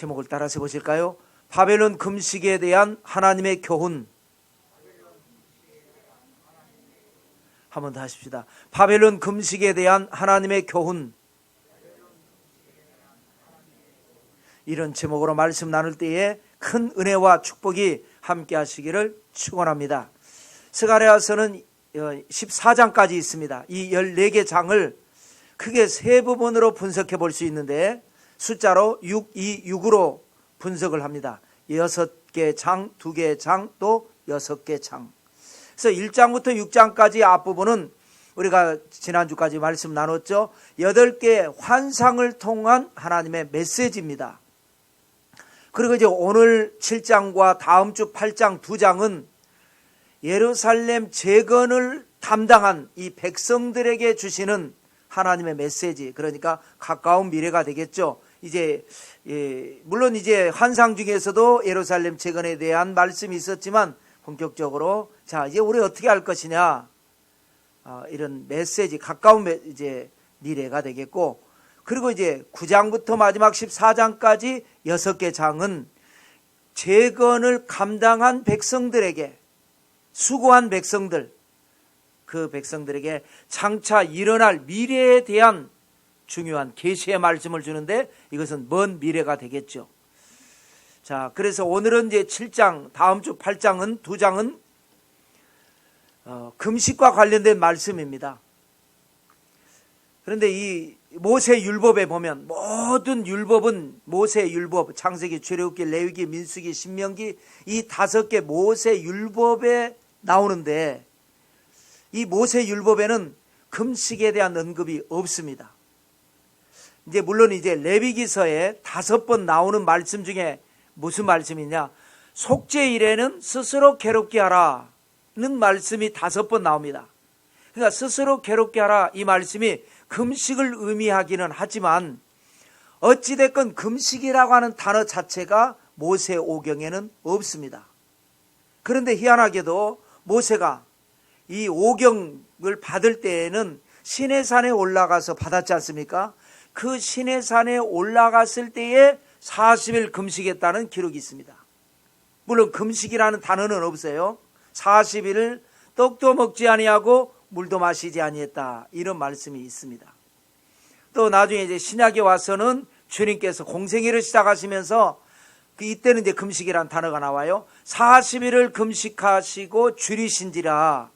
제목을 따라서 보실까요? 바벨론 금식에 대한 하나님의 교훈. 한 번 더 하십시다. 바벨론 금식에 대한 하나님의 교훈. 이런 제목으로 말씀 나눌 때에 큰 은혜와 축복이 함께 하시기를 축원합니다. 스가랴서는 14장까지 있습니다. 이 14개 장을 크게 세 부분으로 분석해 볼 수 있는데 숫자로 6, 2, 6으로 분석을 합니다. 6개 장, 2개 장, 또 6개 장. 그래서 1장부터 6장까지 앞부분은 우리가 지난주까지 말씀 나눴죠. 8개의 환상을 통한 하나님의 메시지입니다. 그리고 이제 오늘 7장과 다음 주 8장 2장은 예루살렘 재건을 담당한 이 백성들에게 주시는 하나님의 메시지, 그러니까 가까운 미래가 되겠죠. 이제 물론 이제 환상 중에서도 예루살렘 재건에 대한 말씀이 있었지만 본격적으로 자 이제 우리 어떻게 할 것이냐, 이런 메시지, 가까운 이제 미래가 되겠고, 그리고 이제 9장부터 마지막 14장까지 6개 장은 재건을 감당한 백성들에게, 수고한 백성들, 그 백성들에게 장차 일어날 미래에 대한 중요한 계시의 말씀을 주는데 이것은 먼 미래가 되겠죠. 자, 그래서 오늘은 이제 7장, 다음 주 8장은 2장은 금식과 관련된 말씀입니다. 그런데 이 모세 율법에 보면 모든 율법은 모세 율법, 창세기, 출애굽기, 레위기, 민수기, 신명기 이 5개 모세 율법에 나오는데 이 모세 율법에는 금식에 대한 언급이 없습니다. 이제 물론 이제 레위기서에 5번 나오는 말씀 중에 무슨 말씀이냐? 속죄일에는 스스로 괴롭게 하라는 말씀이 5번 나옵니다. 그러니까 스스로 괴롭게 하라 이 말씀이 금식을 의미하기는 하지만 어찌됐건 금식이라고 하는 단어 자체가 모세 오경에는 없습니다. 그런데 희한하게도 모세가 이 오경을 받을 때에는 시내산에 올라가서 받았지 않습니까? 그 시내산에 올라갔을 때에 40일 금식했다는 기록이 있습니다. 물론 금식이라는 단어는 없어요. 40일을 떡도 먹지 아니하고 물도 마시지 아니했다, 이런 말씀이 있습니다. 또 나중에 이제 신약에 와서는 주님께서 공생애를 시작하시면서 이때는 이제 금식이라는 단어가 나와요. 40일을 금식하시고 줄이신지라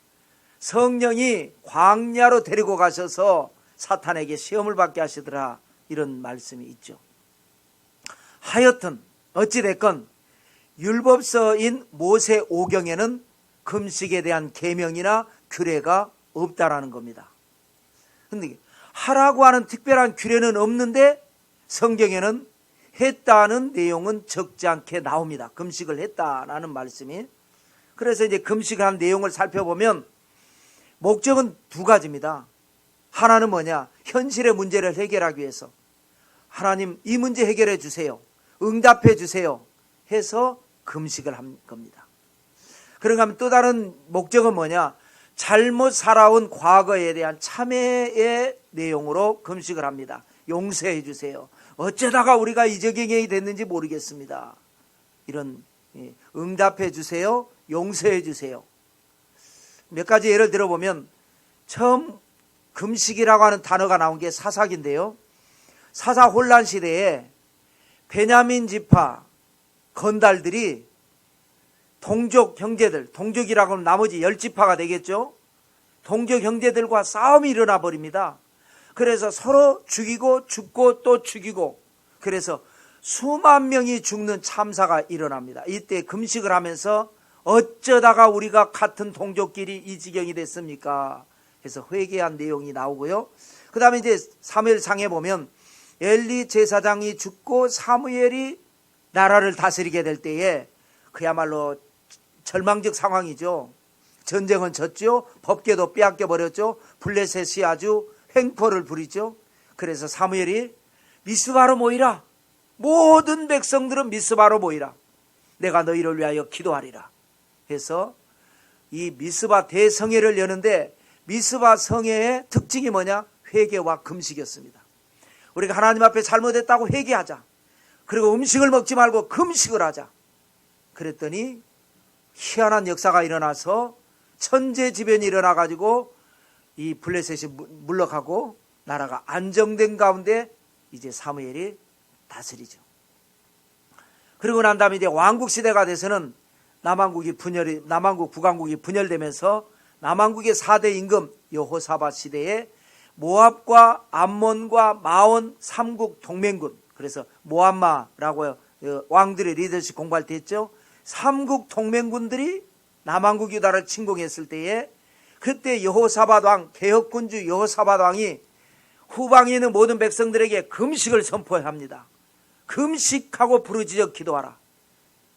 성령이 광야로 데리고 가셔서 사탄에게 시험을 받게 하시더라, 이런 말씀이 있죠. 하여튼 어찌됐건 율법서인 모세 오경에는 금식에 대한 계명이나 규례가 없다라는 겁니다. 그런데 하라고 하는 특별한 규례는 없는데 성경에는 했다는 내용은 적지 않게 나옵니다. 금식을 했다라는 말씀이. 그래서 이제 금식을 한 내용을 살펴보면 목적은 2가지입니다. 하나는 뭐냐? 현실의 문제를 해결하기 위해서 하나님 이 문제 해결해 주세요, 응답해 주세요 해서 금식을 한 겁니다. 그런가 하면 또 다른 목적은 뭐냐? 잘못 살아온 과거에 대한 참회의 내용으로 금식을 합니다. 용서해 주세요, 어쩌다가 우리가 이 지경이 됐는지 모르겠습니다, 이런 응답해 주세요, 용서해 주세요. 몇 가지 예를 들어보면 처음 금식이라고 하는 단어가 나온 게 사사기인데요. 사사 혼란 시대에 베냐민 지파 건달들이 동족 형제들, 동족이라고 하면 나머지 10지파가 되겠죠. 동족 형제들과 싸움이 일어나 버립니다. 그래서 서로 죽이고 죽고 또 죽이고, 그래서 수만 명이 죽는 참사가 일어납니다. 이때 금식을 하면서 어쩌다가 우리가 같은 동족끼리 이 지경이 됐습니까? 해서 회개한 내용이 나오고요. 그 다음에 이제 사무엘상에 보면 엘리 제사장이 죽고 사무엘이 나라를 다스리게 될 때에 그야말로 절망적 상황이죠. 전쟁은 졌죠. 법궤도 빼앗겨 버렸죠. 블레셋이 아주 횡포를 부리죠. 그래서 사무엘이 미스바로 모이라, 모든 백성들은 미스바로 모이라, 내가 너희를 위하여 기도하리라 해서 이 미스바 대성회를 여는데, 미스바 성회의 특징이 뭐냐? 회개와 금식이었습니다. 우리가 하나님 앞에 잘못했다고 회개하자. 그리고 음식을 먹지 말고 금식을 하자. 그랬더니 희한한 역사가 일어나서 천재지변이 일어나가지고 이 블레셋이 물러가고 나라가 안정된 가운데 이제 사무엘이 다스리죠. 그리고 난 다음에 이제 왕국 시대가 돼서는 남왕국 북왕국이 분열되면서 남왕국의 4대 임금 여호사밧 시대에 모압과 암몬과 마온 3국 동맹군, 그래서 모압마라고 왕들의 리더십 공부할 때 했죠. 3국 동맹군들이 남왕국 유다를 침공했을 때에 그때 여호사밧 왕, 개혁군주 여호사밧 왕이 후방에 있는 모든 백성들에게 금식을 선포합니다. 금식하고 부르짖어 기도하라.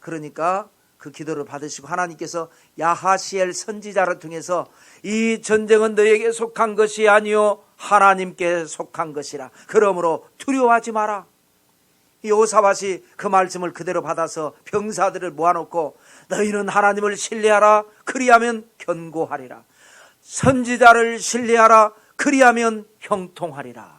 그러니까 그 기도를 받으시고 하나님께서 야하시엘 선지자를 통해서 이 전쟁은 너에게 속한 것이 아니요 하나님께 속한 것이라. 그러므로 두려워하지 마라. 여호사밧이 그 말씀을 그대로 받아서 병사들을 모아놓고 너희는 하나님을 신뢰하라. 그리하면 견고하리라. 선지자를 신뢰하라. 그리하면 형통하리라.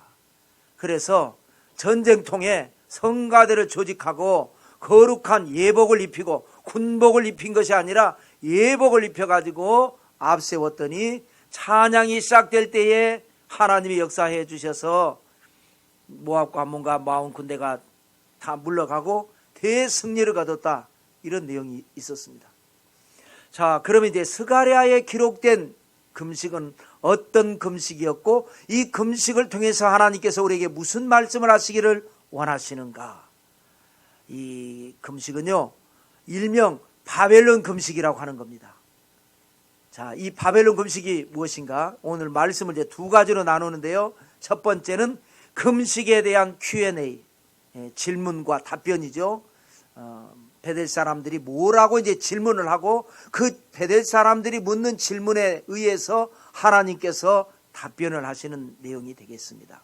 그래서 전쟁통에 성가대를 조직하고 거룩한 예복을 입히고 군복을 입힌 것이 아니라 예복을 입혀가지고 앞세웠더니 찬양이 시작될 때에 하나님이 역사해 주셔서 모압과 암몬과 마온 군대가 다 물러가고 대승리를 거뒀다. 이런 내용이 있었습니다. 자, 그러면 이제 스가랴에 기록된 금식은 어떤 금식이었고 이 금식을 통해서 하나님께서 우리에게 무슨 말씀을 하시기를 원하시는가? 이 금식은요, 일명 바벨론 금식이라고 하는 겁니다. 자, 이 바벨론 금식이 무엇인가? 오늘 말씀을 이제 두 가지로 나누는데요. 첫 번째는 금식에 대한 Q&A, 질문과 답변이죠. 베델 사람들이 뭐라고 이제 질문을 하고 그 베델 사람들이 묻는 질문에 의해서 하나님께서 답변을 하시는 내용이 되겠습니다.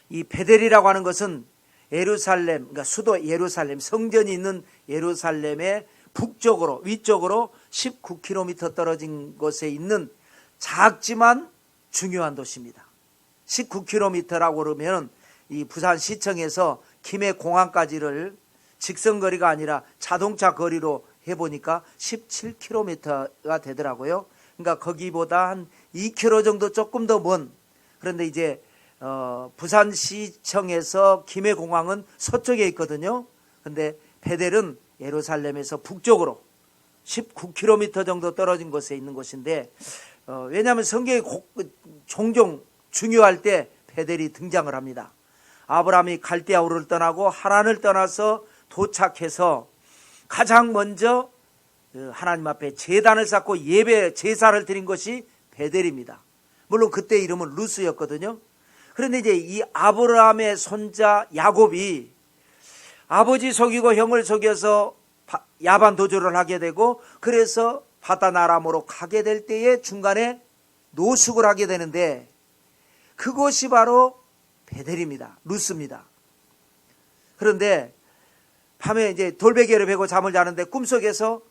이 베델이라고 하는 것은 예루살렘, 그러니까 수도 예루살렘, 성전이 있는 예루살렘의 북쪽으로, 위쪽으로 19km 떨어진 곳에 있는 작지만 중요한 도시입니다. 19km라고 그러면 이 부산시청에서 김해공항까지를 직선거리가 아니라 자동차 거리로 해보니까 17km가 되더라고요. 그러니까 거기보다 한 2km 정도 조금 더 먼, 그런데 이제 부산시청에서 김해공항은 서쪽에 있거든요. 그런데 베델은 예루살렘에서 북쪽으로 19km 정도 떨어진 곳에 있는 곳인데 왜냐하면 성경에 종종 중요할 때 베델이 등장을 합니다. 아브라함이 갈대아 우르를 떠나고 하란을 떠나서 도착해서 가장 먼저 하나님 앞에 제단을 쌓고 예배 제사를 드린 것이 베델입니다. 물론 그때 이름은 루스였거든요. 그런데 이제 이 아브라함의 손자 야곱이 아버지 속이고 형을 속여서 야반 도주를 하게 되고 그래서 바다나람으로 가게 될 때에 중간에 노숙을 하게 되는데 그곳이 바로 베델입니다. 루스입니다. 그런데 밤에 이제 돌베개를 베고 잠을 자는데 꿈속에서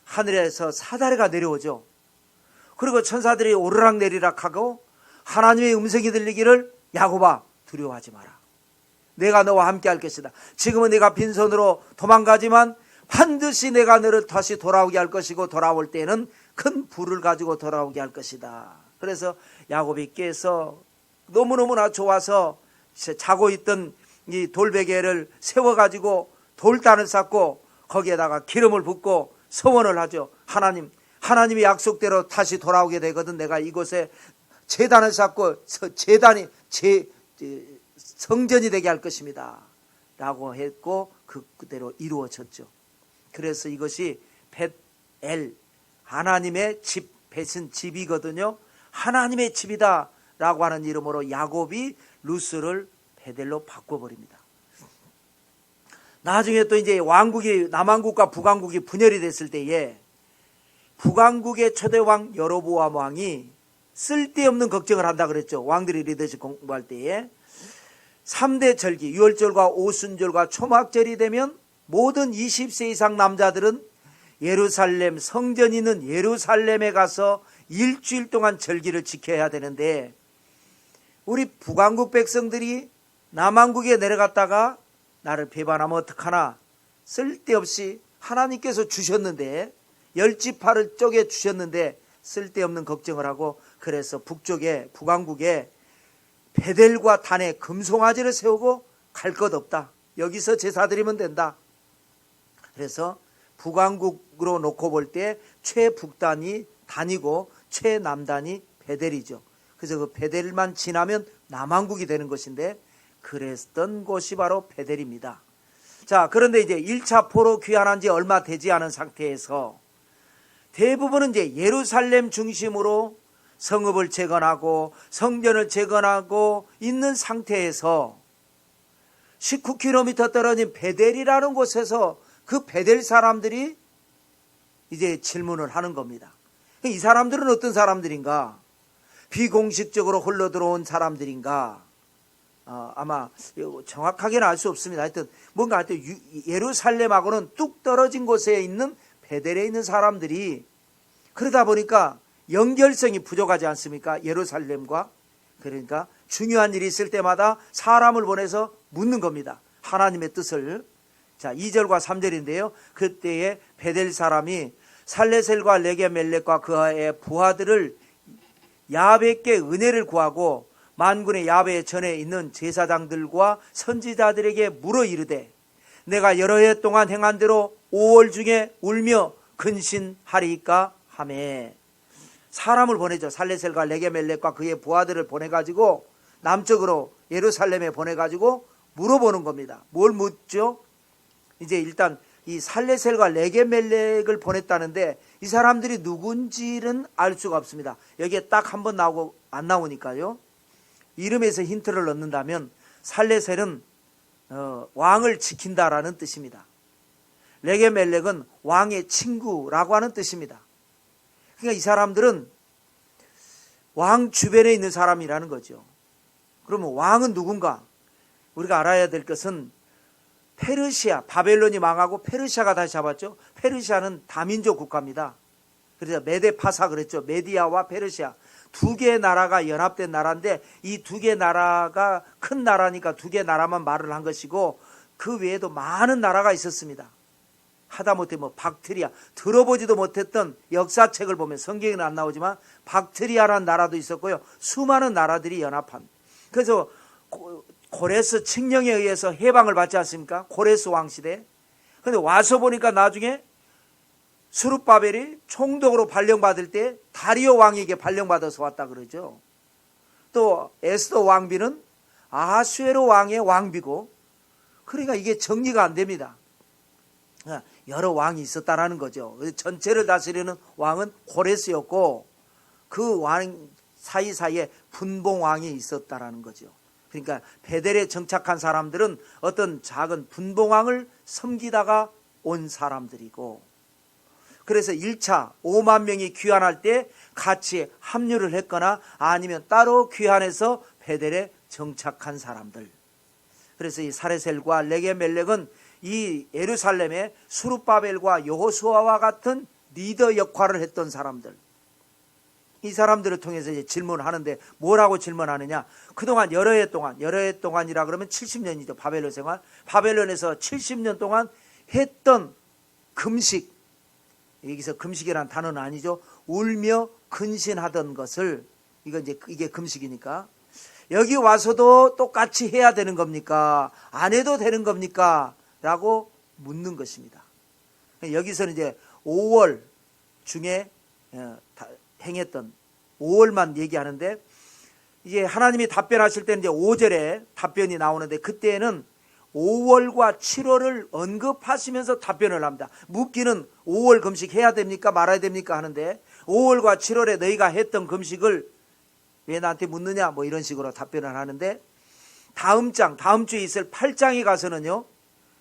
하늘에서 사다리가 내려오죠. 그리고 천사들이 오르락 내리락 하고 하나님의 음성이 들리기를 야곱아 두려워하지 마라. 내가 너와 함께 할 것이다. 지금은 내가 빈손으로 도망가지만 반드시 내가 너를 다시 돌아오게 할 것이고 돌아올 때에는 큰 부를 가지고 돌아오게 할 것이다. 그래서 야곱이 깨서 너무너무나 좋아서 자고 있던 이 돌베개를 세워가지고 돌단을 쌓고 거기에다가 기름을 붓고 서원을 하죠. 하나님의 약속대로 다시 돌아오게 되거든 내가 이곳에 제단을 쌓고 제단이 성전이 되게 할 것입니다 라고 했고 그대로 이루어졌죠. 그래서 이것이 벳엘, 하나님의 집, 벳은 집이거든요. 하나님의 집이다 라고 하는 이름으로 야곱이 루스를 베델로 바꿔버립니다. 나중에 또 이제 왕국이 남왕국과 북왕국이 분열이 됐을 때에 북왕국의 초대왕 여로보암 왕이 쓸데없는 걱정을 한다 그랬죠. 왕들이 리더십 공부할 때에 3대 절기, 유월절과 오순절과 초막절이 되면 모든 20세 이상 남자들은 예루살렘, 성전이 있는 예루살렘에 가서 일주일 동안 절기를 지켜야 되는데 우리 북왕국 백성들이 남왕국에 내려갔다가 나를 배반하면 어떡하나. 쓸데없이 하나님께서 주셨는데, 10지파를 쪼개 주셨는데 쓸데없는 걱정을 하고, 그래서 북쪽에 북왕국에 베델과 단에 금송아지를 세우고 갈 것 없다. 여기서 제사 드리면 된다. 그래서 북왕국으로 놓고 볼 때 최북단이 단이고 최남단이 베델이죠. 그래서 그 베델만 지나면 남왕국이 되는 것인데, 그랬던 곳이 바로 베델입니다. 자, 그런데 이제 1차 포로 귀환한 지 얼마 되지 않은 상태에서 대부분은 이제 예루살렘 중심으로 성읍을 재건하고 성전을 재건하고 있는 상태에서 19km 떨어진 베델이라는 곳에서 그 베델 사람들이 이제 질문을 하는 겁니다. 이 사람들은 어떤 사람들인가? 비공식적으로 흘러들어온 사람들인가? 아마 정확하게는 알 수 없습니다. 하여튼 예루살렘하고는 뚝 떨어진 곳에 있는 베델에 있는 사람들이, 그러다 보니까 연결성이 부족하지 않습니까? 예루살렘과. 그러니까 중요한 일이 있을 때마다 사람을 보내서 묻는 겁니다. 하나님의 뜻을. 자, 2절과 3절인데요. 그때에 베델 사람이 살레셀과 레게멜렉과 그의 부하들을 야벳께 은혜를 구하고 만군의 야훼 전에 있는 제사장들과 선지자들에게 물어 이르되, 내가 여러 해 동안 행한 대로 5월 중에 울며 근신하리이까 하매. 사람을 보내죠. 살레셀과 레게멜렉과 그의 부하들을 보내가지고 남쪽으로 예루살렘에 보내가지고 물어보는 겁니다. 뭘 묻죠? 이제 일단 이 살레셀과 레게멜렉을 보냈다는데 이 사람들이 누군지는 알 수가 없습니다. 여기에 딱 한 번 나오고 안 나오니까요. 이름에서 힌트를 얻는다면 살레셀은 왕을 지킨다라는 뜻입니다. 레게멜렉은 왕의 친구라고 하는 뜻입니다. 그러니까 이 사람들은 왕 주변에 있는 사람이라는 거죠. 그러면 왕은 누군가? 우리가 알아야 될 것은 페르시아, 바벨론이 망하고 페르시아가 다시 잡았죠. 페르시아는 다민족 국가입니다. 그래서 메데파사 그랬죠. 메디아와 페르시아. 두 개의 나라가 연합된 나라인데 이 두 개의 나라가 큰 나라니까 두 개의 나라만 말을 한 것이고, 그 외에도 많은 나라가 있었습니다. 하다못해 박트리아, 들어보지도 못했던 역사책을 보면 성경에는 안 나오지만 박트리아라는 나라도 있었고요. 수많은 나라들이 연합한. 그래서 고레스 칙령에 의해서 해방을 받지 않습니까? 고레스 왕시대. 그런데 와서 보니까 나중에 스룹바벨이 총독으로 발령받을 때 다리오 왕에게 발령받아서 왔다 그러죠. 또 에스더 왕비는 아하수에로 왕의 왕비고, 그러니까 이게 정리가 안 됩니다. 여러 왕이 있었다라는 거죠. 전체를 다스리는 왕은 고레스였고 그 왕 사이사이에 분봉왕이 있었다라는 거죠. 그러니까 베델에 정착한 사람들은 어떤 작은 분봉왕을 섬기다가 온 사람들이고, 그래서 1차 5만 명이 귀환할 때 같이 합류를 했거나 아니면 따로 귀환해서 베델에 정착한 사람들. 그래서 이 사레셀과 레게멜렉은 이 예루살렘의 수룹바벨과 여호수아와 같은 리더 역할을 했던 사람들. 이 사람들을 통해서 이제 질문을 하는데 뭐라고 질문하느냐? 그동안 여러 해 동안이라 그러면 70년이죠. 바벨론 생활. 바벨론에서 70년 동안 했던 금식. 여기서 금식이라는 단어는 아니죠. 울며 근신하던 것을, 이게 금식이니까. 여기 와서도 똑같이 해야 되는 겁니까? 안 해도 되는 겁니까? 라고 묻는 것입니다. 여기서는 이제 5월 중에 행했던 5월만 얘기하는데, 이제 하나님이 답변하실 때는 이제 5절에 답변이 나오는데, 그때는 5월과 7월을 언급하시면서 답변을 합니다. 묻기는 5월 금식 해야 됩니까? 말아야 됩니까? 하는데 5월과 7월에 너희가 했던 금식을 왜 나한테 묻느냐? 이런 식으로 답변을 하는데, 다음 주에 있을 8장에 가서는요,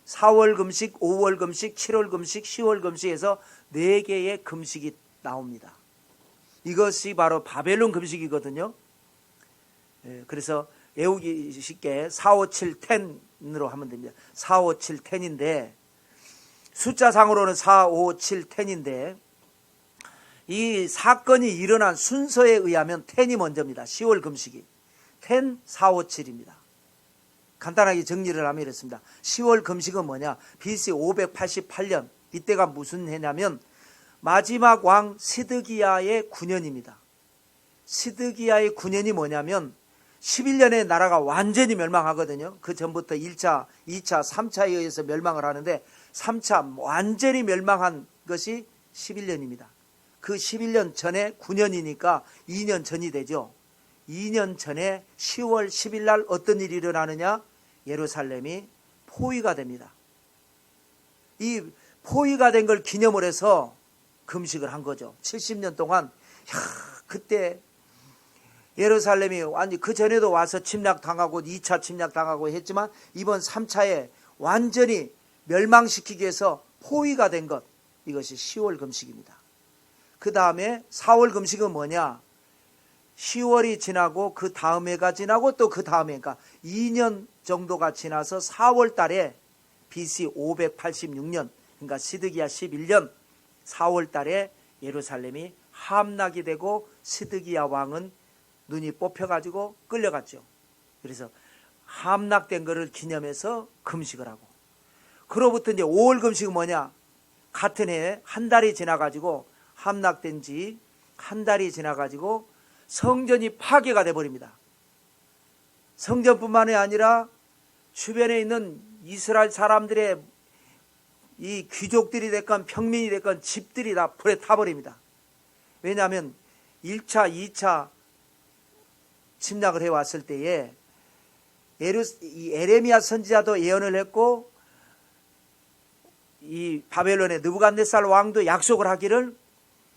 4월 금식, 5월 금식, 7월 금식, 10월 금식에서 4개의 금식이 나옵니다. 이것이 바로 바벨론 금식이거든요. 그래서 외우기 쉽게 4, 5, 7, 10으로 하면 됩니다. 4, 5, 7, 10인데 숫자상으로는 4, 5, 7, 10인데 이 사건이 일어난 순서에 의하면 10이 먼저입니다. 10월 금식이 10, 4, 5, 7입니다. 간단하게 정리를 하면 이렇습니다. 10월 금식은 뭐냐? BC 588년, 이때가 무슨 해냐면 마지막 왕 시드기야의 9년입니다. 시드기야의 9년이 뭐냐면 11년에 나라가 완전히 멸망하거든요. 그 전부터 1차, 2차, 3차에 의해서 멸망을 하는데 3차 완전히 멸망한 것이 11년입니다. 그 11년 전에 9년이니까 2년 전이 되죠. 2년 전에 10월 10일 날 어떤 일이 일어나느냐? 예루살렘이 포위가 됩니다. 이 포위가 된 걸 기념을 해서 금식을 한 거죠. 70년 동안. 그때 예루살렘이 완전히 그 전에도 와서 침략당하고 2차 침략당하고 했지만 이번 3차에 완전히 멸망시키기 위해서 포위가 된 것, 이것이 10월 금식입니다. 그 다음에 4월 금식은 뭐냐? 10월이 지나고 그 다음 해가 지나고 또 그 다음 해가 2년 정도가 지나서 4월 달에 BC 586년, 그러니까 시드기야 11년 4월 달에 예루살렘이 함락이 되고 시드기야 왕은 눈이 뽑혀가지고 끌려갔죠. 그래서 함락된 것을 기념해서 금식을 하고, 그로부터 이제 5월 금식은 뭐냐? 같은 해에 한 달이 지나가지고 함락된 지 한 달이 지나가지고 성전이 파괴가 돼버립니다. 성전뿐만이 아니라 주변에 있는 이스라엘 사람들의 이 귀족들이 됐건 평민이 됐건 집들이 다 불에 타버립니다. 왜냐하면 1차, 2차 침략을 해왔을 때에 이 에레미야 선지자도 예언을 했고 이 바벨론의 느부갓네살 왕도 약속을 하기를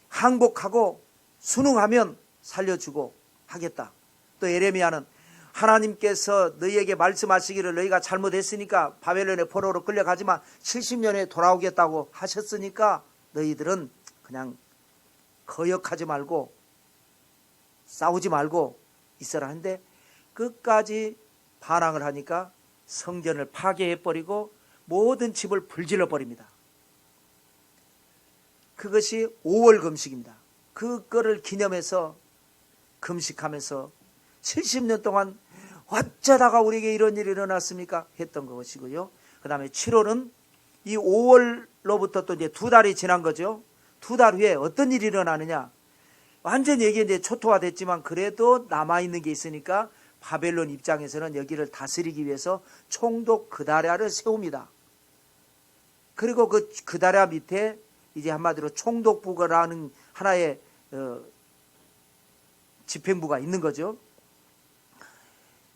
항복하고 순응하면 살려주고 하겠다. 또 에레미야는 하나님께서 너희에게 말씀하시기를 너희가 잘못했으니까 바벨론의 포로로 끌려가지만 70년에 돌아오겠다고 하셨으니까 너희들은 그냥 거역하지 말고 싸우지 말고 있어라 하는데 끝까지 반항을 하니까 성전을 파괴해버리고 모든 집을 불질러 버립니다. 그것이 5월 금식입니다. 그거를 기념해서 금식하면서 70년 동안 어쩌다가 우리에게 이런 일이 일어났습니까? 했던 것이고요. 그 다음에 7월은 이 5월로부터 또 이제 2달이 지난 거죠. 2달 후에 어떤 일이 일어나느냐? 완전히 여기 이제 초토화됐지만 그래도 남아있는 게 있으니까 바벨론 입장에서는 여기를 다스리기 위해서 총독 그다랴를 세웁니다. 그리고 그 그다랴 밑에 이제 한마디로 총독부라는 하나의 집행부가 있는 거죠.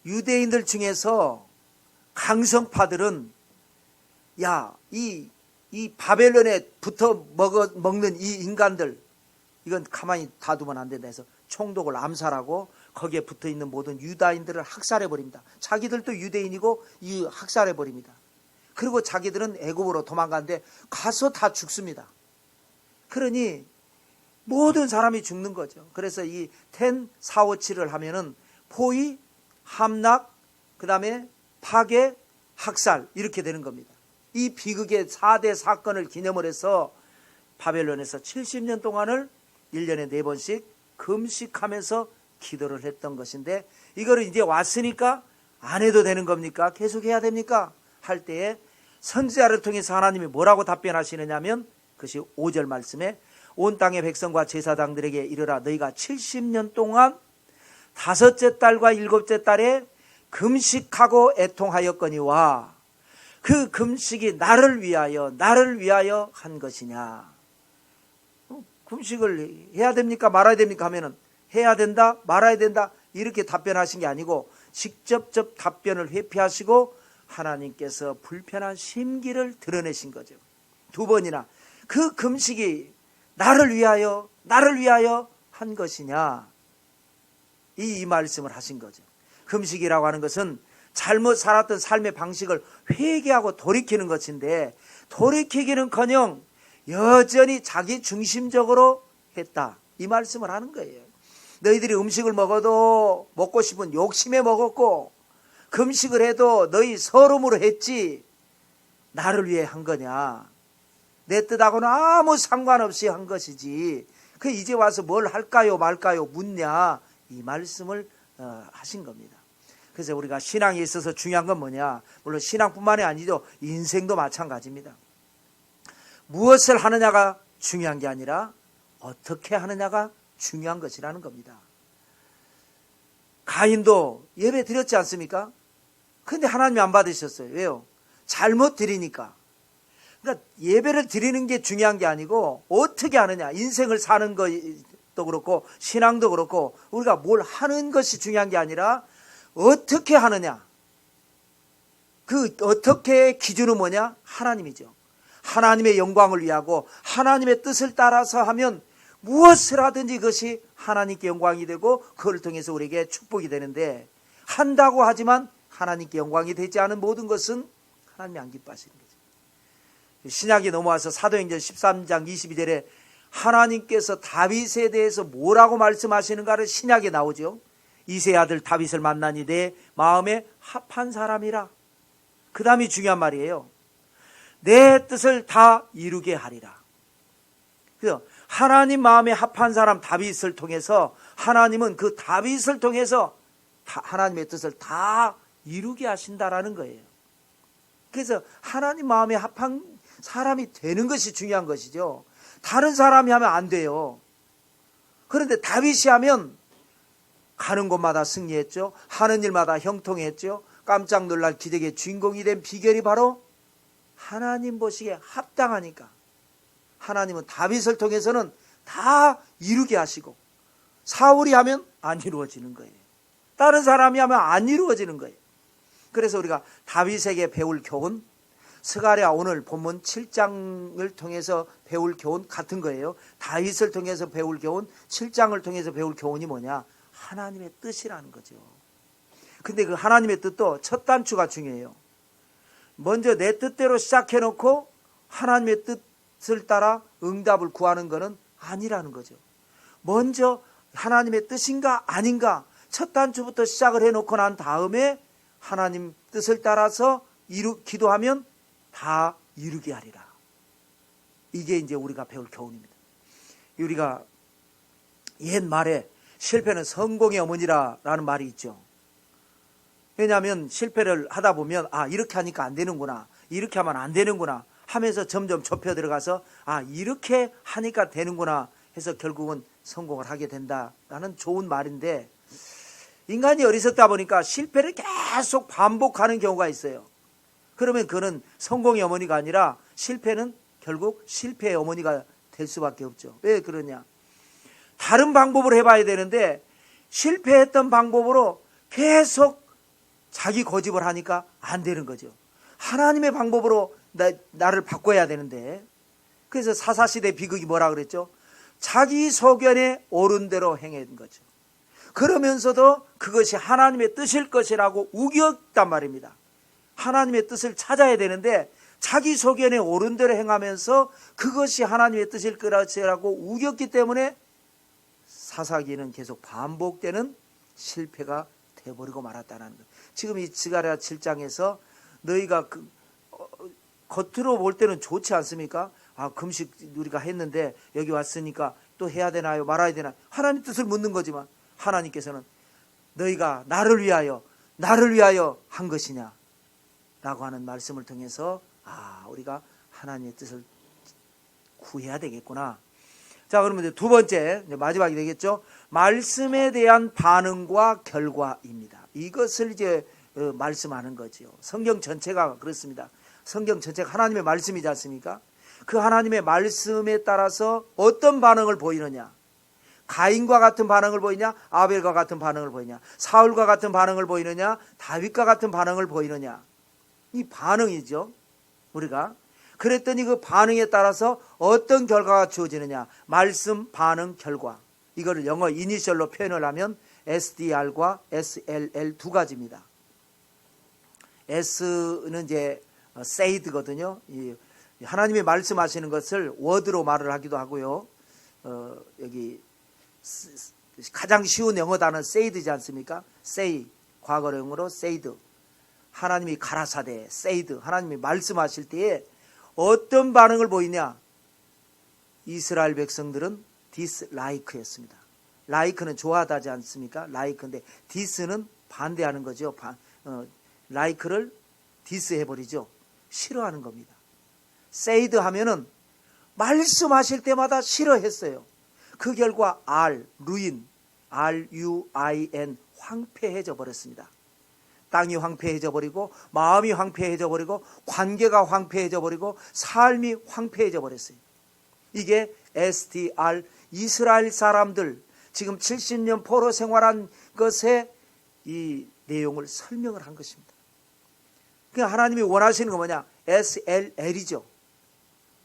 유대인들 중에서 강성파들은 이 바벨론에 붙어 먹는 이 인간들, 이건 가만히 놔두면 안 된다 해서 총독을 암살하고 거기에 붙어 있는 모든 유다인들을 학살해 버립니다. 자기들도 유대인이고 학살해 버립니다. 그리고 자기들은 애굽으로 도망가는데 가서 다 죽습니다. 그러니 모든 사람이 죽는 거죠. 그래서 이 10, 4, 5, 7을 하면은 포위, 함락, 그 다음에 파괴, 학살 이렇게 되는 겁니다. 이 비극의 4대 사건을 기념을 해서 바벨론에서 70년 동안을 1년에 4번씩 금식하면서 기도를 했던 것인데 이거를 이제 왔으니까 안 해도 되는 겁니까? 계속 해야 됩니까? 할 때에 선지자를 통해서 하나님이 뭐라고 답변하시느냐면 그것이 5절 말씀에 온 땅의 백성과 제사장들에게 이르라 너희가 70년 동안 5째 달과 7째 달에 금식하고 애통하였거니와 그 금식이 나를 위하여 한 것이냐. 금식을 해야 됩니까? 말아야 됩니까? 하면은 해야 된다, 말아야 된다 이렇게 답변하신 게 아니고 직접적 답변을 회피하시고 하나님께서 불편한 심기를 드러내신 거죠. 2번이나 그 금식이 나를 위하여 한 것이냐 이 말씀을 하신 거죠. 금식이라고 하는 것은 잘못 살았던 삶의 방식을 회개하고 돌이키는 것인데 돌이키기는커녕 여전히 자기 중심적으로 했다 이 말씀을 하는 거예요. 너희들이 음식을 먹어도 먹고 싶은 욕심에 먹었고 금식을 해도 너희 서름으로 했지 나를 위해 한 거냐. 내 뜻하고는 아무 상관없이 한 것이지 그 이제 와서 뭘 할까요 말까요 묻냐 이 말씀을 하신 겁니다. 그래서 우리가 신앙에 있어서 중요한 건 뭐냐? 물론 신앙뿐만이 아니죠. 인생도 마찬가지입니다. 무엇을 하느냐가 중요한 게 아니라 어떻게 하느냐가 중요한 것이라는 겁니다. 가인도 예배 드렸지 않습니까? 근데 하나님이 안 받으셨어요. 왜요? 잘못 드리니까. 그러니까 예배를 드리는 게 중요한 게 아니고 어떻게 하느냐. 인생을 사는 것도 그렇고 신앙도 그렇고 우리가 뭘 하는 것이 중요한 게 아니라 어떻게 하느냐. 그 어떻게 기준은 뭐냐? 하나님이죠. 하나님의 영광을 위하고 하나님의 뜻을 따라서 하면 무엇을 하든지 그것이 하나님께 영광이 되고 그걸 통해서 우리에게 축복이 되는데 한다고 하지만 하나님께 영광이 되지 않은 모든 것은 하나님이 안 기뻐하시는 거죠. 신약에 넘어와서 사도행전 13장 22절에 하나님께서 다윗에 대해서 뭐라고 말씀하시는가를 신약에 나오죠. 이새의 아들 다윗을 만나니 내 마음에 합한 사람이라. 그 다음이 중요한 말이에요. 내 뜻을 다 이루게 하리라. 그래서 하나님 마음에 합한 사람 다윗을 통해서 하나님은 그 다윗을 통해서 하나님의 뜻을 다 이루게 하신다라는 거예요. 그래서 하나님 마음에 합한 사람이 되는 것이 중요한 것이죠. 다른 사람이 하면 안 돼요. 그런데 다윗이 하면 가는 곳마다 승리했죠. 하는 일마다 형통했죠. 깜짝 놀랄 기적의 주인공이 된 비결이 바로 하나님 보시기에 합당하니까 하나님은 다윗을 통해서는 다 이루게 하시고 사울이 하면 안 이루어지는 거예요. 다른 사람이 하면 안 이루어지는 거예요. 그래서 우리가 다윗에게 배울 교훈, 스가랴 오늘 본문 7장을 통해서 배울 교훈 같은 거예요. 다윗을 통해서 배울 교훈, 7장을 통해서 배울 교훈이 뭐냐? 하나님의 뜻이라는 거죠. 근데 그 하나님의 뜻도 첫 단추가 중요해요. 먼저 내 뜻대로 시작해놓고 하나님의 뜻을 따라 응답을 구하는 것은 아니라는 거죠. 먼저 하나님의 뜻인가 아닌가 첫 단추부터 시작을 해놓고 난 다음에 하나님 뜻을 따라서 기도하면 다 이루게 하리라. 이게 이제 우리가 배울 교훈입니다. 우리가 옛말에 실패는 성공의 어머니라는 말이 있죠. 왜냐하면 실패를 하다 보면 이렇게 하니까 안 되는구나, 이렇게 하면 안 되는구나 하면서 점점 좁혀 들어가서 이렇게 하니까 되는구나 해서 결국은 성공을 하게 된다라는 좋은 말인데, 인간이 어리석다 보니까 실패를 계속 반복하는 경우가 있어요. 그러면 그는 성공의 어머니가 아니라 실패는 결국 실패의 어머니가 될 수밖에 없죠. 왜 그러냐? 다른 방법으로 해봐야 되는데 실패했던 방법으로 계속 자기 고집을 하니까 안 되는 거죠. 하나님의 방법으로 나를 바꿔야 되는데, 그래서 사사시대 비극이 뭐라 그랬죠? 자기 소견에 옳은 대로 행한 거죠. 그러면서도 그것이 하나님의 뜻일 것이라고 우겼단 말입니다. 하나님의 뜻을 찾아야 되는데 자기 소견에 옳은 대로 행하면서 그것이 하나님의 뜻일 것이라고 우겼기 때문에 사사기는 계속 반복되는 실패가 돼버리고 말았다는 것. 지금 이 스가랴 7장에서 너희가 겉으로 볼 때는 좋지 않습니까? 금식 우리가 했는데 여기 왔으니까 또 해야 되나요? 말아야 되나요? 하나님 뜻을 묻는 거지만 하나님께서는 너희가 나를 위하여 한 것이냐 라고 하는 말씀을 통해서 우리가 하나님의 뜻을 구해야 되겠구나. 자, 그러면 이제 두 번째, 마지막이 되겠죠. 말씀에 대한 반응과 결과입니다. 이것을 이제 말씀하는 거죠. 성경 전체가 그렇습니다. 성경 전체가 하나님의 말씀이지 않습니까? 그 하나님의 말씀에 따라서 어떤 반응을 보이느냐? 가인과 같은 반응을 보이냐? 아벨과 같은 반응을 보이냐? 사울과 같은 반응을 보이느냐? 다윗과 같은 반응을 보이느냐? 이 반응이죠. 우리가 그랬더니 그 반응에 따라서 어떤 결과가 주어지느냐? 말씀, 반응, 결과. 이거를 영어 이니셜로 표현을 하면 SDR과 SLL 두 가지입니다. S는 이제 said거든요. 하나님이 말씀하시는 것을 word로 말을 하기도 하고요. 여기 가장 쉬운 영어 단어는 said이지 않습니까? say, 과거형으로 said. 하나님이 가라사대, said. 하나님이 말씀하실 때에 어떤 반응을 보이냐? 이스라엘 백성들은 dislike였습니다. like는 좋아하다지 않습니까? like인데 dis는 반대하는 거죠. like를 디스해버리죠. 싫어하는 겁니다. said 하면은 말씀하실 때마다 싫어했어요. 그 결과 ruin, ruin, 황폐해져 버렸습니다. 땅이 황폐해져 버리고 마음이 황폐해져 버리고 관계가 황폐해져 버리고 삶이 황폐해져 버렸어요. 이게 SDR 이스라엘 사람들 지금 70년 포로 생활한 것의 이 내용을 설명을 한 것입니다. 그러니까 하나님이 원하시는 건 뭐냐? SLL이죠.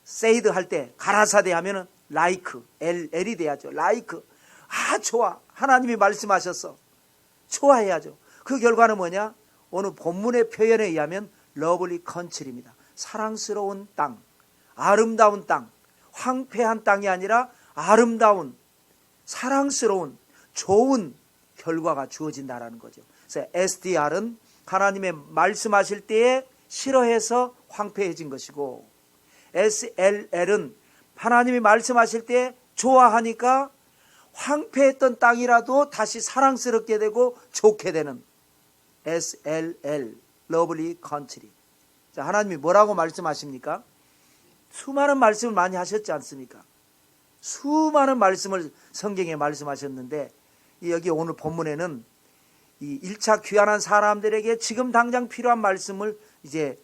said 할 때 가라사대 하면은 like, LL이 돼야죠. like. 좋아. 하나님이 말씀하셨어. 좋아해야죠. 그 결과는 뭐냐? 오늘 본문의 표현에 의하면 lovely country입니다. 사랑스러운 땅, 아름다운 땅, 황폐한 땅이 아니라 아름다운, 사랑스러운, 좋은 결과가 주어진다라는 거죠. 그래서 SDR은 하나님의 말씀하실 때에 싫어해서 황폐해진 것이고, SLL은 하나님이 말씀하실 때 좋아하니까 황폐했던 땅이라도 다시 사랑스럽게 되고 좋게 되는 SLL, Lovely Country. 자, 하나님이 뭐라고 말씀하십니까? 수많은 말씀을 많이 하셨지 않습니까? 수많은 말씀을 성경에 말씀하셨는데, 여기 오늘 본문에는 이 1차 귀환한 사람들에게 지금 당장 필요한 말씀을 이제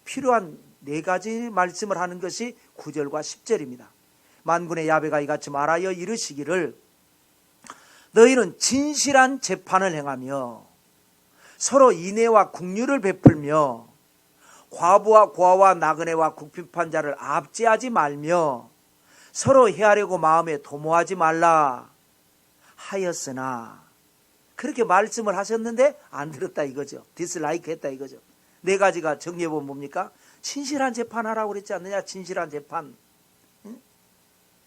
필요한 4가지 말씀을 하는 것이 9절과 10절입니다. 만군의 야베가 이같이 말하여 이르시기를 너희는 진실한 재판을 행하며 서로 인애와 긍휼을 베풀며 과부와 고아와 나그네와 궁핍한 자를 압제하지 말며 서로 해하려고 마음에 도모하지 말라 하였으나, 그렇게 말씀을 하셨는데 안 들었다 이거죠. 디스라이크 했다 이거죠. 4가지가 정리해보면 뭡니까? 진실한 재판하라고 그랬지 않느냐. 진실한 재판.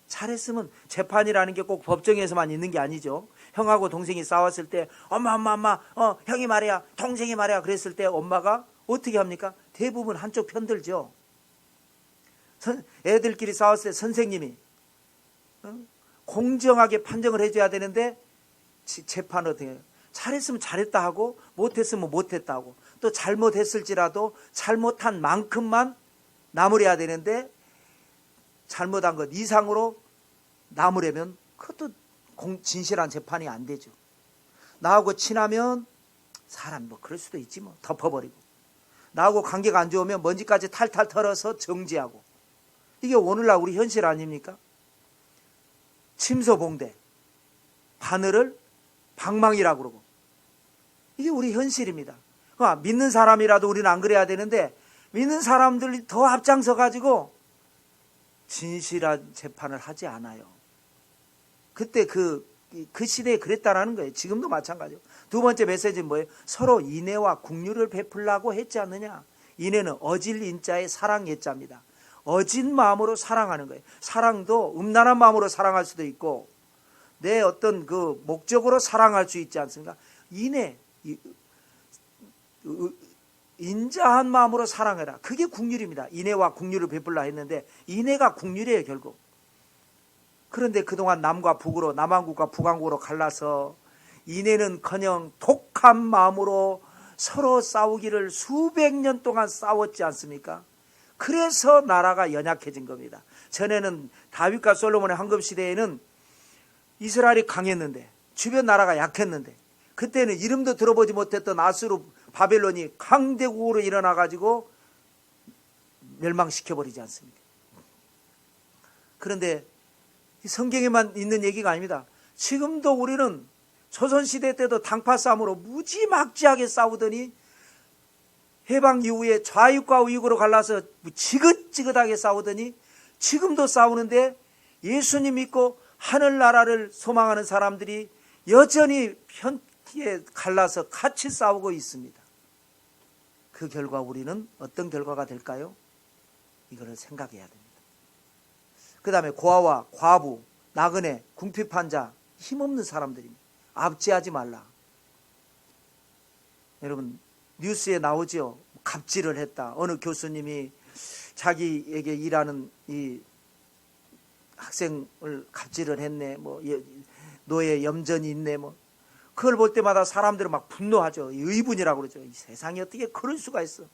잘했으면, 재판이라는 게 꼭 법정에서만 있는 게 아니죠. 형하고 동생이 싸웠을 때 엄마 형이 말이야 동생이 말이야 그랬을 때 엄마가 어떻게 합니까? 대부분 한쪽 편들죠. 애들끼리 싸웠을 때 선생님이 공정하게 판정을 해줘야 되는데 재판을 어떻게 해요? 잘했으면 잘했다 하고 못했으면 못했다 하고, 또 잘못했을지라도 잘못한 만큼만 나무래야 되는데 잘못한 것 이상으로 나무래면 그것도 진실한 재판이 안 되죠. 나하고 친하면 사람 뭐 그럴 수도 있지 뭐 덮어버리고, 나하고 관계가 안 좋으면 먼지까지 탈탈 털어서 정지하고, 이게 오늘날 우리 현실 아닙니까? 침소봉대, 바늘을 방망이라고 그러고, 이게 우리 현실입니다. 믿는 사람이라도 우리는 안 그래야 되는데 믿는 사람들이 더 앞장서 가지고 진실한 재판을 하지 않아요. 그때 그 시대에 그랬다라는 거예요. 지금도 마찬가지예요. 2번째 메시지는 뭐예요? 서로 인애와 긍휼을 베풀라고 했지 않느냐. 인애는 어질 인자의 사랑 예자입니다. 어진 마음으로 사랑하는 거예요. 사랑도 음란한 마음으로 사랑할 수도 있고 내 어떤 그 목적으로 사랑할 수 있지 않습니까? 인애, 인자한 마음으로 사랑해라. 그게 긍휼입니다. 인애와 긍휼을 베풀라 했는데 인애가 긍휼이에요 결국. 그런데 그동안 남과 북으로, 남한국과 북한국으로 갈라서 인애는커녕 독한 마음으로 서로 싸우기를 수백 년 동안 싸웠지 않습니까? 그래서 나라가 연약해진 겁니다. 전에는 다윗과 솔로몬의 황금 시대에는 이스라엘이 강했는데 주변 나라가 약했는데, 그때는 이름도 들어보지 못했던 아수르 바벨론이 강대국으로 일어나 가지고 멸망시켜버리지 않습니까? 그런데 성경에만 있는 얘기가 아닙니다. 지금도 우리는 조선시대 때도 당파 싸움으로 무지막지하게 싸우더니 해방 이후에 좌익과 우익으로 갈라서 지긋지긋하게 싸우더니 지금도 싸우는데 예수님 믿고 하늘나라를 소망하는 사람들이 여전히 편에 갈라서 같이 싸우고 있습니다. 그 결과 우리는 어떤 결과가 될까요? 이거를 생각해야 됩니다. 그 다음에 고아와 과부, 나그네, 궁핍한 자, 힘없는 사람들입니다. 압제하지 말라. 여러분 뉴스에 나오죠. 갑질을 했다. 어느 교수님이 자기에게 일하는 이 학생을 갑질을 했네. 뭐 노예 염전이 있네. 뭐 그걸 볼 때마다 사람들은 막 분노하죠. 의분이라고 그러죠. 이 세상에 어떻게 그럴 수가 있어.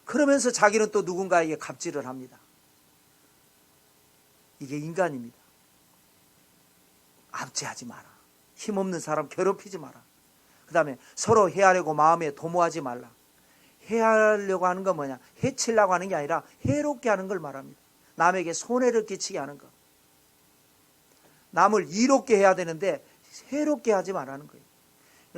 그러면서 자기는 또 누군가에게 갑질을 합니다. 이게 인간입니다. 압제하지 마라. 힘없는 사람 괴롭히지 마라. 그 다음에 서로 해하려고 마음에 도모하지 말라. 해하려고 하는 건 뭐냐? 해치려고 하는 게 아니라 해롭게 하는 걸 말합니다. 남에게 손해를 끼치게 하는 것. 남을 이롭게 해야 되는데 해롭게 하지 말라는 거예요.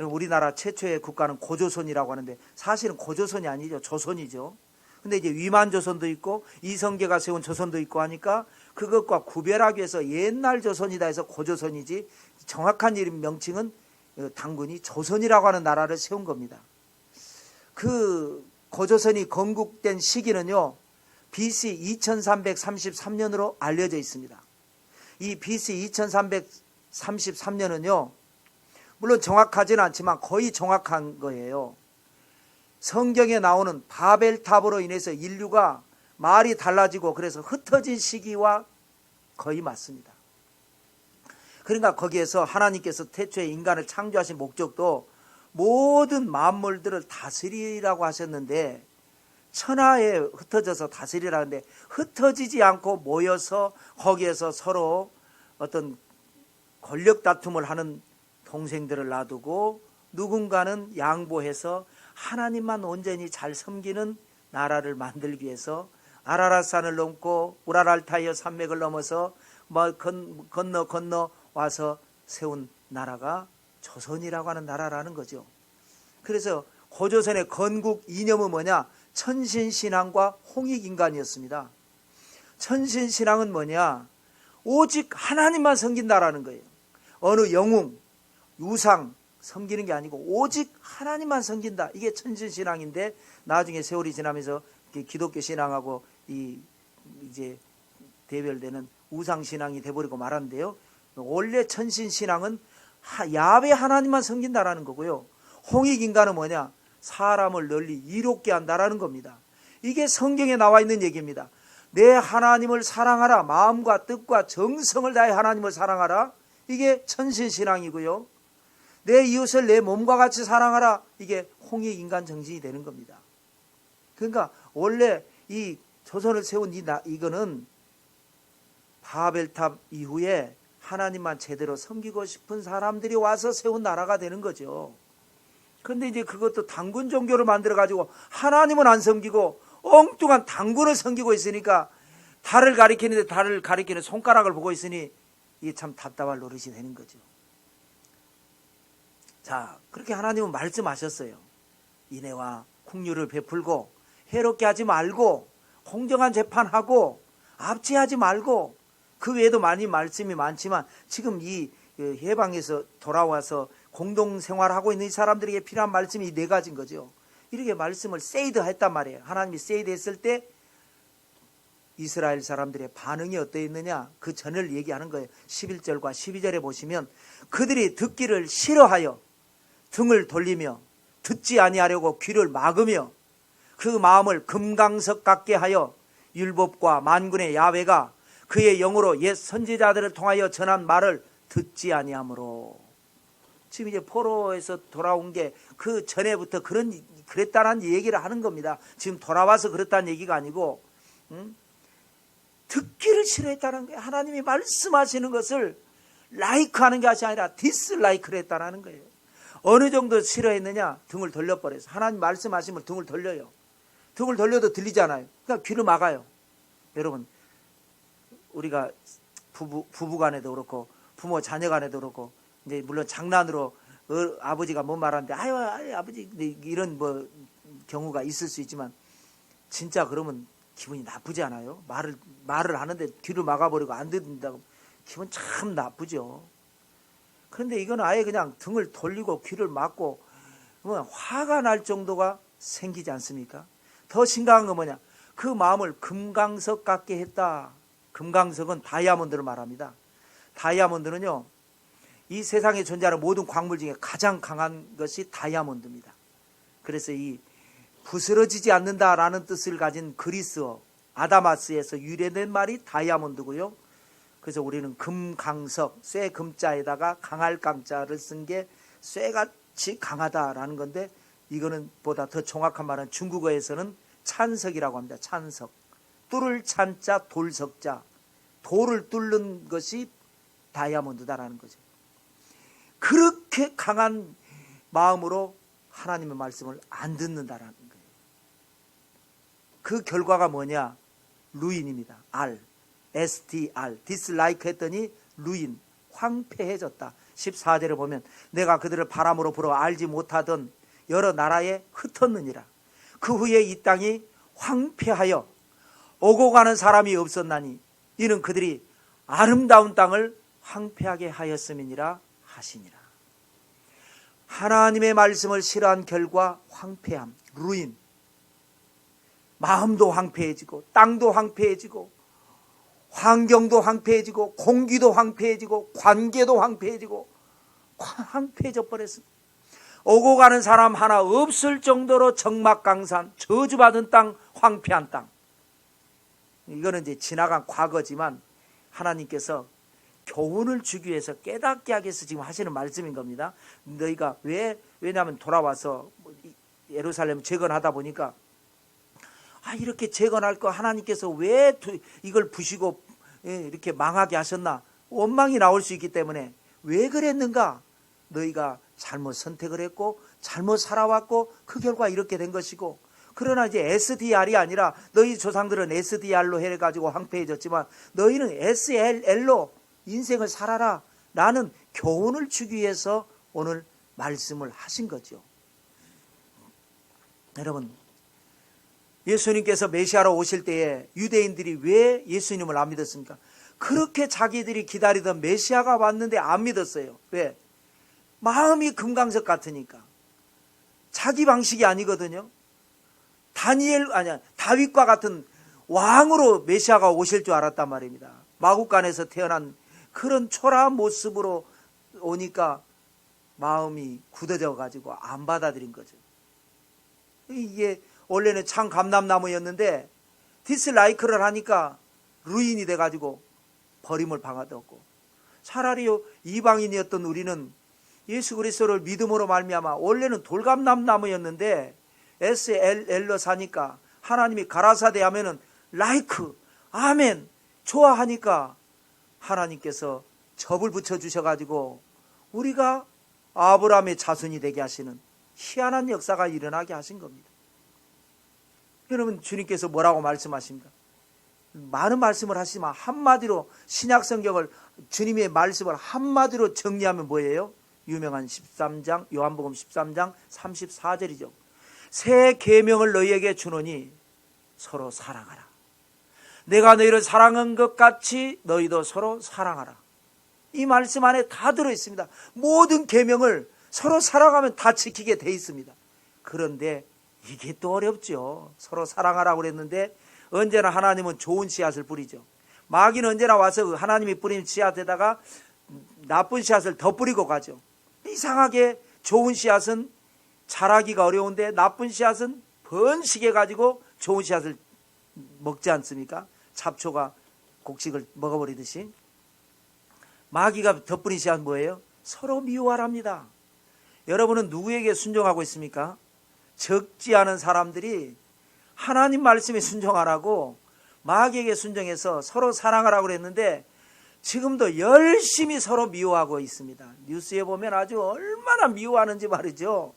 우리나라 최초의 국가는 고조선이라고 하는데 사실은 고조선이 아니죠. 조선이죠. 근데 이제 위만조선도 있고 이성계가 세운 조선도 있고 하니까 그것과 구별하기 위해서 옛날 조선이다 해서 고조선이지, 정확한 이름 명칭은 당군이 조선이라고 하는 나라를 세운 겁니다. 그 고조선이 건국된 시기는요, BC 2333년으로 알려져 있습니다. 이 BC 2333년은요, 물론 정확하지는 않지만 거의 정확한 거예요. 성경에 나오는 바벨탑으로 인해서 인류가 말이 달라지고 그래서 흩어진 시기와 거의 맞습니다. 그러니까 거기에서 하나님께서 태초에 인간을 창조하신 목적도 모든 만물들을 다스리라고 하셨는데, 천하에 흩어져서 다스리라는데 흩어지지 않고 모여서 거기에서 서로 어떤 권력 다툼을 하는 동생들을 놔두고 누군가는 양보해서 하나님만 온전히 잘 섬기는 나라를 만들기 위해서 아라랏산을 넘고 우랄알타이어 산맥을 넘어서 건너 와서 세운 나라가 조선이라고 하는 나라라는 거죠. 그래서 고조선의 건국 이념은 뭐냐? 천신신앙과 홍익인간이었습니다. 천신신앙은 뭐냐? 오직 하나님만 섬긴다라는 거예요. 어느 영웅, 우상 섬기는 게 아니고 오직 하나님만 섬긴다. 이게 천신신앙인데 나중에 세월이 지나면서 기독교 신앙하고 이제 대별되는 우상신앙이 돼버리고 말았는데요. 원래 천신신앙은 야훼 하나님만 섬긴다라는 거고요. 홍익인간은 뭐냐? 사람을 널리 이롭게 한다라는 겁니다. 이게 성경에 나와 있는 얘기입니다. 내 하나님을 사랑하라. 마음과 뜻과 정성을 다해 하나님을 사랑하라. 이게 천신신앙이고요. 내 이웃을 내 몸과 같이 사랑하라. 이게 홍익인간 정신이 되는 겁니다. 그러니까 원래 이 조선을 세운 이거는 바벨탑 이후에 하나님만 제대로 섬기고 싶은 사람들이 와서 세운 나라가 되는 거죠. 그런데 이제 그것도 당군 종교를 만들어가지고 하나님은 안 섬기고 엉뚱한 당군을 섬기고 있으니까 달을 가리키는데 달을 가리키는 손가락을 보고 있으니 이게 참 답답할 노릇이 되는 거죠. 자, 그렇게 하나님은 말씀하셨어요. 인애와 긍휼을 베풀고 해롭게 하지 말고 공정한 재판하고 압제하지 말고, 그 외에도 많이 말씀이 많지만 지금 이 해방에서 돌아와서 공동생활하고 있는 이 사람들에게 필요한 말씀이 4가지인 거죠. 이렇게 말씀을 세이드 했단 말이에요. 하나님이 세이드 했을 때 이스라엘 사람들의 반응이 어떠했느냐, 그 전을 얘기하는 거예요. 11절과 12절에 보시면 그들이 듣기를 싫어하여 등을 돌리며 듣지 아니하려고 귀를 막으며 그 마음을 금강석 같게 하여 율법과 만군의 야훼가 그의 영으로 옛 선지자들을 통하여 전한 말을 듣지 아니하므로. 지금 이제 포로에서 돌아온 게 그 전에부터 그랬다는 얘기를 하는 겁니다. 지금 돌아와서 그랬다는 얘기가 아니고, 듣기를 싫어했다는 거예요. 하나님이 말씀하시는 것을 라이크하는 것이 아니라 디스라이크를 했다는 거예요. 어느 정도 싫어했느냐? 등을 돌려버려서. 하나님 말씀하시면 등을 돌려요. 등을 돌려도 들리잖아요. 그러니까 귀를 막아요. 여러분, 우리가 부부 간에도 그렇고 부모 자녀 간에도 그렇고, 이제 물론 장난으로 아버지가 뭔 말하는데 아유 아버지 이런 뭐 경우가 있을 수 있지만, 진짜 그러면 기분이 나쁘지 않아요? 말을 하는데 귀를 막아버리고 안 듣는다고 기분 참 나쁘죠. 그런데 이건 아예 그냥 등을 돌리고 귀를 막고 화가 날 정도가 생기지 않습니까? 더 심각한 건 뭐냐? 그 마음을 금강석 같게 했다. 금강석은 다이아몬드를 말합니다. 다이아몬드는요, 이 세상에 존재하는 모든 광물 중에 가장 강한 것이 다이아몬드입니다. 그래서 이 부스러지지 않는다라는 뜻을 가진 그리스어 아다마스에서 유래된 말이 다이아몬드고요. 그래서 우리는 금강석, 쇠 금자에다가 강할 강자를 쓴 게 쇠같이 강하다라는 건데, 이거는 보다 더 정확한 말은 중국어에서는 찬석이라고 합니다. 찬석. 뚫을 찬자, 돌석자. 돌을 뚫는 것이 다이아몬드다라는 거죠. 그렇게 강한 마음으로 하나님의 말씀을 안 듣는다라는 거예요. 그 결과가 뭐냐? 루인입니다. R, STR, dislike 했더니 루인, 황폐해졌다. 14절을 보면 내가 그들을 바람으로 불어 알지 못하던 여러 나라에 흩었느니라. 그 후에 이 땅이 황폐하여 오고 가는 사람이 없었나니 이는 그들이 아름다운 땅을 황폐하게 하였음이니라 하시니라. 하나님의 말씀을 싫어한 결과 황폐함, 루인. 마음도 황폐해지고 땅도 황폐해지고 환경도 황폐해지고 공기도 황폐해지고 관계도 황폐해지고 황폐해져 버렸습니다. 오고 가는 사람 하나 없을 정도로 적막강산, 저주받은 땅, 황폐한 땅. 이거는 이제 지나간 과거지만 하나님께서 교훈을 주기 위해서 깨닫게 하기 위해서 지금 하시는 말씀인 겁니다. 너희가 왜냐하면 돌아와서 예루살렘 재건하다 보니까 이렇게 재건할 거 하나님께서 왜 이걸 부시고 이렇게 망하게 하셨나? 원망이 나올 수 있기 때문에 왜 그랬는가? 너희가 잘못 선택을 했고 잘못 살아왔고 그 결과 이렇게 된 것이고, 그러나 이제 SDR이 아니라 너희 조상들은 SDR로 해가지고 황폐해졌지만 너희는 SLL로 인생을 살아라 라는 교훈을 주기 위해서 오늘 말씀을 하신 거죠. 여러분, 예수님께서 메시아로 오실 때에 유대인들이 왜 예수님을 안 믿었습니까? 그렇게 자기들이 기다리던 메시아가 왔는데 안 믿었어요. 왜? 마음이 금강석 같으니까. 자기 방식이 아니거든요. 다윗과 같은 왕으로 메시아가 오실 줄 알았단 말입니다. 마구간에서 태어난 그런 초라한 모습으로 오니까 마음이 굳어져 가지고 안 받아들인 거죠. 이게 원래는 참 감람나무였는데 디스라이크를 하니까 루인이 돼가지고 버림을 당하였고, 차라리 이방인이었던 우리는 예수 그리스도를 믿음으로 말미암아 원래는 돌감람나무였는데 SLL로 사니까 하나님이 가라사대 하면은 라이크, 아멘, 좋아하니까 하나님께서 접을 붙여주셔가지고 우리가 아브라함의 자손이 되게 하시는 희한한 역사가 일어나게 하신 겁니다. 여러분, 주님께서 뭐라고 말씀하십니까? 많은 말씀을 하시지만 한마디로 신약 성경을, 주님의 말씀을 한마디로 정리하면 뭐예요? 유명한 13장, 요한복음 13장 34절이죠. 새 계명을 너희에게 주노니 서로 사랑하라. 내가 너희를 사랑한 것 같이 너희도 서로 사랑하라. 이 말씀 안에 다 들어있습니다. 모든 계명을 서로 사랑하면 다 지키게 돼 있습니다. 그런데 이게 또 어렵죠. 서로 사랑하라고 그랬는데 언제나 하나님은 좋은 씨앗을 뿌리죠. 마귀는 언제나 와서 하나님이 뿌린 씨앗에다가 나쁜 씨앗을 더 뿌리고 가죠. 이상하게 좋은 씨앗은 자라기가 어려운데 나쁜 씨앗은 번식해 가지고 좋은 씨앗을 먹지 않습니까? 잡초가 곡식을 먹어버리듯이. 마귀가 덧뿌린 씨앗은 뭐예요? 서로 미워하랍니다. 여러분은 누구에게 순종하고 있습니까? 적지 않은 사람들이 하나님 말씀에 순종하라고 마귀에게 순종해서 서로 사랑하라고 그랬는데 지금도 열심히 서로 미워하고 있습니다. 뉴스에 보면 아주 얼마나 미워하는지 말이죠.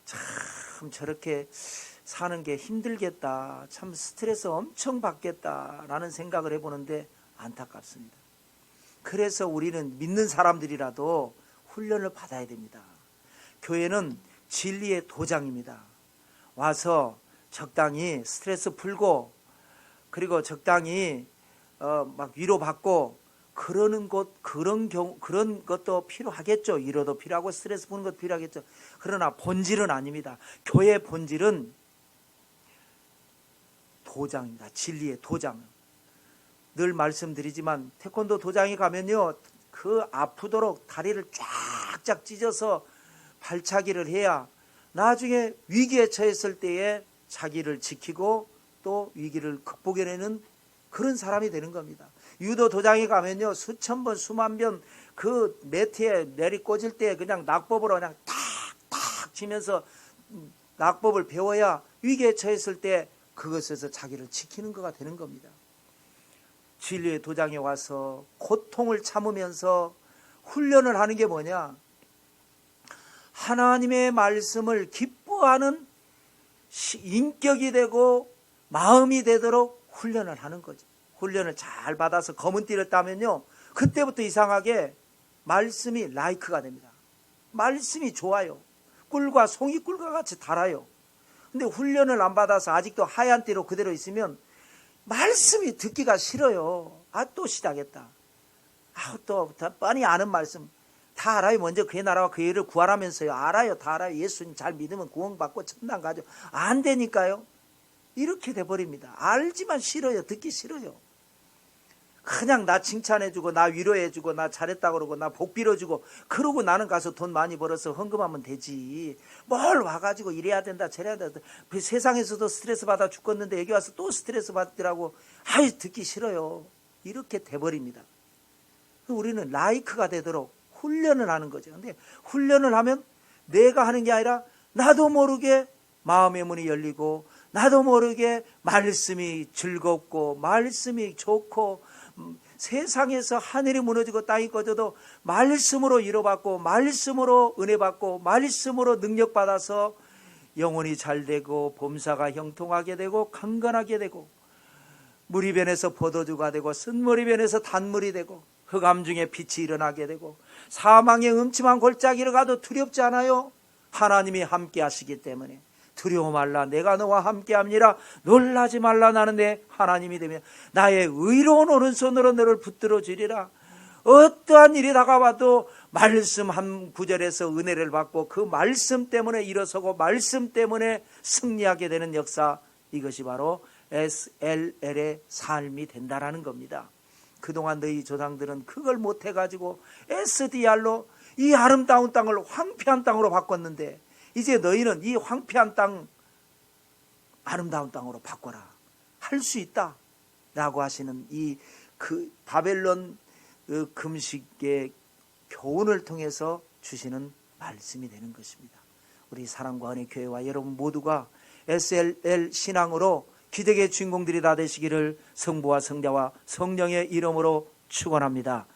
참 저렇게 사는 게 힘들겠다, 참 스트레스 엄청 받겠다라는 생각을 해보는데 안타깝습니다. 그래서 우리는 믿는 사람들이라도 훈련을 받아야 됩니다. 교회는 진리의 도장입니다. 와서 적당히 스트레스 풀고 그리고 적당히 막 위로받고 그러는 그런 것도 필요하겠죠. 위로도 필요하고 스트레스 푸는 것도 필요하겠죠. 그러나 본질은 아닙니다. 교회의 본질은 도장입니다. 진리의 도장. 늘 말씀드리지만 태권도 도장에 가면요, 그 아프도록 다리를 쫙쫙 찢어서 발차기를 해야 나중에 위기에 처했을 때에 자기를 지키고 또 위기를 극복해내는 그런 사람이 되는 겁니다. 유도 도장에 가면요, 수천 번 수만 번 그 매트에 내리 꽂을 때 그냥 낙법으로 그냥 탁탁 치면서 낙법을 배워야 위기에 처했을 때 그것에서 자기를 지키는 거가 되는 겁니다. 진리의 도장에 와서 고통을 참으면서 훈련을 하는 게 뭐냐? 하나님의 말씀을 기뻐하는 인격이 되고 마음이 되도록 훈련을 하는 거죠. 훈련을 잘 받아서 검은 띠를 따면요, 그때부터 이상하게 말씀이 라이크가 됩니다. 말씀이 좋아요. 꿀과 송이꿀과 같이 달아요. 근데 훈련을 안 받아서 아직도 하얀 띠로 그대로 있으면 말씀이 듣기가 싫어요. 또 시작했다. 또 뻔히 아는 말씀 다 알아요. 먼저 그의 나라와 그의 의를 구하라면서요. 알아요. 다 알아요. 예수님 잘 믿으면 구원받고 천당 가죠. 안 되니까요. 이렇게 돼버립니다. 알지만 싫어요. 듣기 싫어요. 그냥 나 칭찬해주고 나 위로해주고 나 잘했다 그러고 나 복 빌어주고 그러고 나는 가서 돈 많이 벌어서 헌금하면 되지. 뭘 와가지고 이래야 된다 저래야 된다. 그 세상에서도 스트레스 받아 죽겠는데 여기 와서 또 스트레스 받더라고. 듣기 싫어요. 이렇게 돼버립니다. 우리는 라이크가 되도록 훈련을 하는 거죠. 근데 훈련을 하면 내가 하는 게 아니라 나도 모르게 마음의 문이 열리고 나도 모르게 말씀이 즐겁고 말씀이 좋고 세상에서 하늘이 무너지고 땅이 꺼져도 말씀으로 위로받고 말씀으로 은혜받고 말씀으로 능력받아서 영혼이 잘되고 범사가 형통하게 되고 강건하게 되고 물이 변해서 포도주가 되고 쓴물이 변해서 단물이 되고 흑암 중에 빛이 일어나게 되고 사망의 음침한 골짜기를 가도 두렵지 않아요. 하나님이 함께 하시기 때문에 두려워 말라 내가 너와 함께함이라 놀라지 말라 나는 내 하나님이 되며 나의 의로운 오른손으로 너를 붙들어 주리라. 어떠한 일이 다가와도 말씀 한 구절에서 은혜를 받고 그 말씀 때문에 일어서고 말씀 때문에 승리하게 되는 역사, 이것이 바로 SLL의 삶이 된다라는 겁니다. 그동안 너희 조상들은 그걸 못해가지고 SDR로 이 아름다운 땅을 황폐한 땅으로 바꿨는데 이제 너희는 이 황폐한 땅 아름다운 땅으로 바꿔라. 할 수 있다 라고 하시는 이 그 바벨론 금식의 교훈을 통해서 주시는 말씀이 되는 것입니다. 우리 사랑과 은혜 교회와 여러분 모두가 SLL 신앙으로 기적의 주인공들이 다 되시기를 성부와 성자와 성령의 이름으로 축원합니다.